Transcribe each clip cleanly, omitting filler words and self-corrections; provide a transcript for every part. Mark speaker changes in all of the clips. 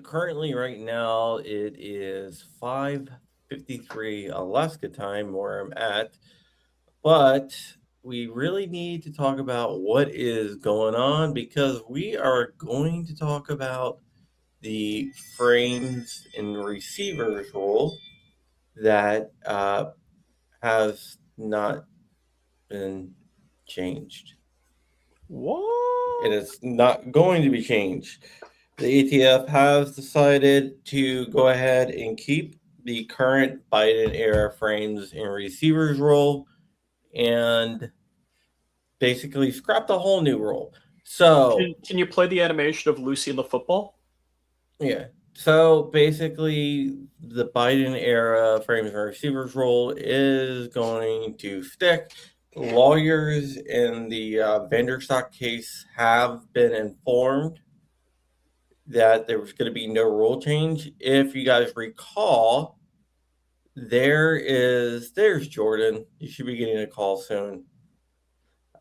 Speaker 1: currently right now it is 5:53 Alaska time where I'm at, but we really need to talk about what is going on because we are going to talk about the frames and receivers rule that has not been changed. It
Speaker 2: What?
Speaker 1: is not going to be changed. The ATF has decided to go ahead and keep the current Biden era frames and receivers rule and basically scrap the whole new rule. So,
Speaker 2: Can you play the animation of Lucy and the football?
Speaker 1: yeah. So basically, the Biden era frames and receivers rule is going to stick. Lawyers in the Vanderstock case have been informed that there was going to be no rule change. If you guys recall, there's Jordan. You should be getting a call soon.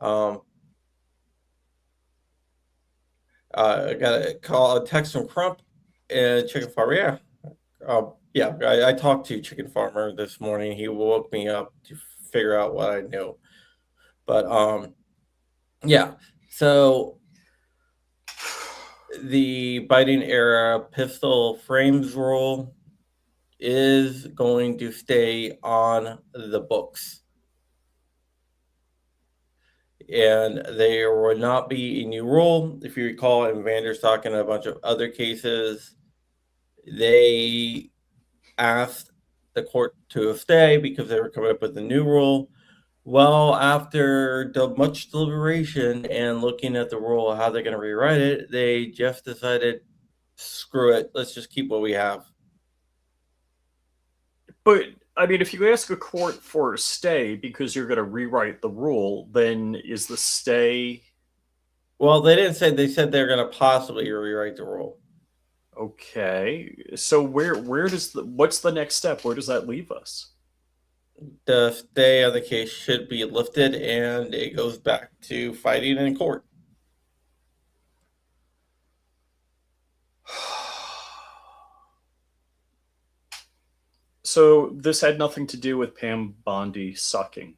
Speaker 1: Um, I got a text from Crump and Chicken Farmer. Yeah, I talked to Chicken Farmer this morning. He woke me up to figure out what I knew. But yeah. So the Biden era pistol frames rule is going to stay on the books. And there will not be a new rule. If you recall, in Vanderstock and a bunch of other cases, they asked the court to stay because they were coming up with a new rule. Well, after much deliberation and looking at the rule, how they're going to rewrite it, they just decided, screw it, let's just keep what we have.
Speaker 2: But I mean, if you ask a court for a stay because you're going to rewrite the rule, then is the stay
Speaker 1: Well, they didn't say, they said they're going to possibly rewrite the rule.
Speaker 2: okay? So where does what's the next step? Where does that leave us?
Speaker 1: The stay of the case should be lifted and it goes back to fighting in court.
Speaker 2: So this had nothing to do with Pam Bondi sucking.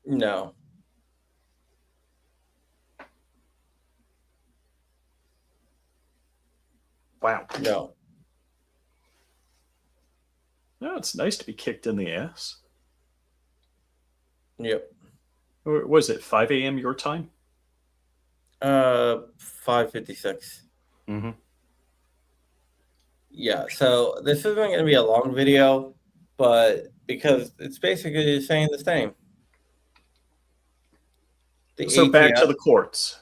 Speaker 1: No.
Speaker 2: Wow.
Speaker 1: No.
Speaker 2: No, it's nice to be kicked in the ass.
Speaker 1: Yep.
Speaker 2: Was it 5 a.m. your time?
Speaker 1: 5:56.
Speaker 2: Mm-hmm.
Speaker 1: Yeah, so this isn't going to be a long video, but because it's basically saying the same. The
Speaker 2: So back to
Speaker 1: ATF
Speaker 2: the courts.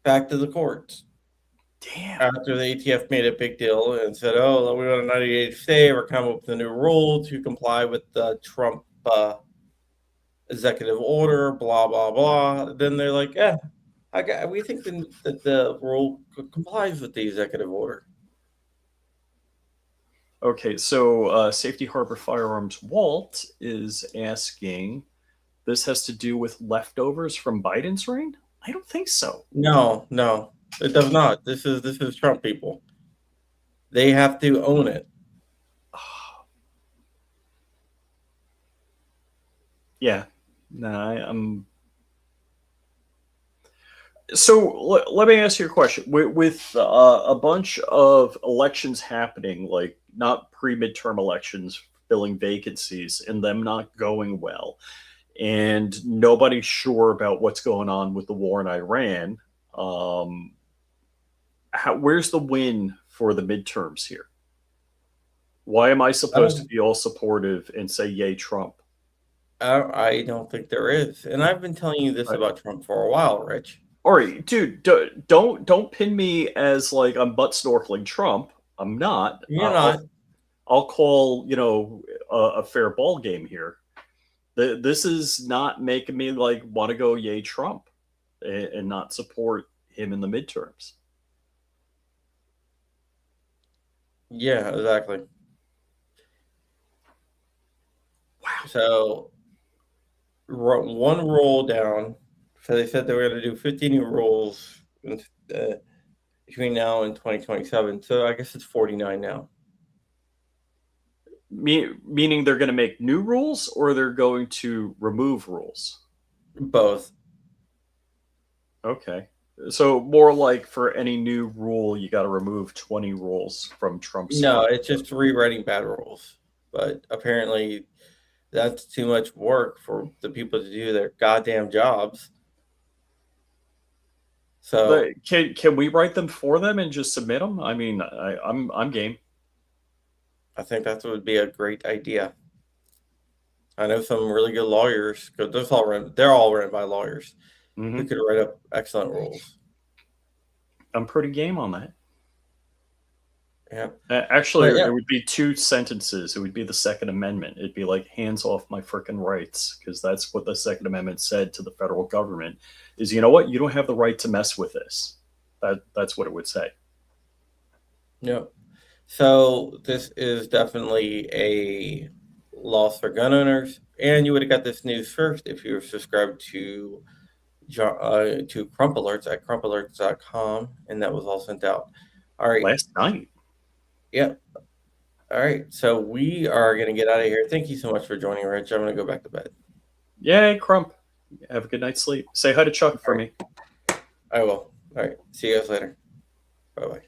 Speaker 1: back to the courts.
Speaker 2: Damn.
Speaker 1: After the ATF made a big deal and said, "Oh, we want a 90-day stay. We're coming up with a new rule to comply with the Trump executive order." Blah blah blah. Then they're like, "Yeah, we think that the rule complies with the executive order."
Speaker 2: Okay, so Safety Harbor Firearms Walt is asking, this has to do with leftovers from Biden's reign? I don't think so.
Speaker 1: No, no, it does not. This is Trump people. They have to own it.
Speaker 2: Yeah, no, I'm. So let me ask you a question. With a bunch of elections happening, like not pre-midterm elections, filling vacancies, and them not going well, and nobody's sure about what's going on with the war in Iran. Um, where's the win for the midterms here? Why am I supposed to be all supportive and say yay Trump?
Speaker 1: I don't think there is, and I've been telling you this about Trump for a while, Rich.
Speaker 2: All right, dude, don't pin me as like I'm butt snorkeling Trump. I'm not.
Speaker 1: You're not.
Speaker 2: I'll call a fair ball game here. This is not making me like want to go yay Trump and not support him in the midterms.
Speaker 1: Yeah, exactly. Wow. So one roll down. So they said they were going to do 50 new rules. between now and 2027. So I guess it's 49 now.
Speaker 2: Meaning they're going to make new rules or they're going to remove rules?
Speaker 1: Both.
Speaker 2: Okay. So more like for any new rule, you got to remove 20 rules from Trump's
Speaker 1: No,
Speaker 2: arsenal.
Speaker 1: it's just rewriting bad rules. But apparently, that's too much work for the people to do their goddamn jobs. So
Speaker 2: Can we write them for them and just submit them? I mean, I'm game.
Speaker 1: I think that would be a great idea. I know some really good lawyers because they're all written by lawyers who
Speaker 2: Hmm.
Speaker 1: could write up excellent rules.
Speaker 2: I'm pretty game on that.
Speaker 1: Yeah,
Speaker 2: Actually,
Speaker 1: but yeah,
Speaker 2: it would be two sentences. It would be the Second Amendment. It'd be like hands off my freaking rights, because that's what the Second Amendment said to the federal government. Is, you know what? You don't have the right to mess with this. That's what it would say.
Speaker 1: yeah. So this is definitely a loss for gun owners, and you would have got this news first if you were subscribed to Crump Alerts at crumpalerts.com, and that was all sent out. All right.
Speaker 2: Last night.
Speaker 1: Yeah. All right. So we are going to get out of here. Thank you so much for joining, Rich. I'm going to go back to bed.
Speaker 2: Yay, Crump. Have a good night's sleep. Say hi to Chuck
Speaker 1: All
Speaker 2: for
Speaker 1: right.
Speaker 2: me.
Speaker 1: I will. All right. See you guys later. Bye bye.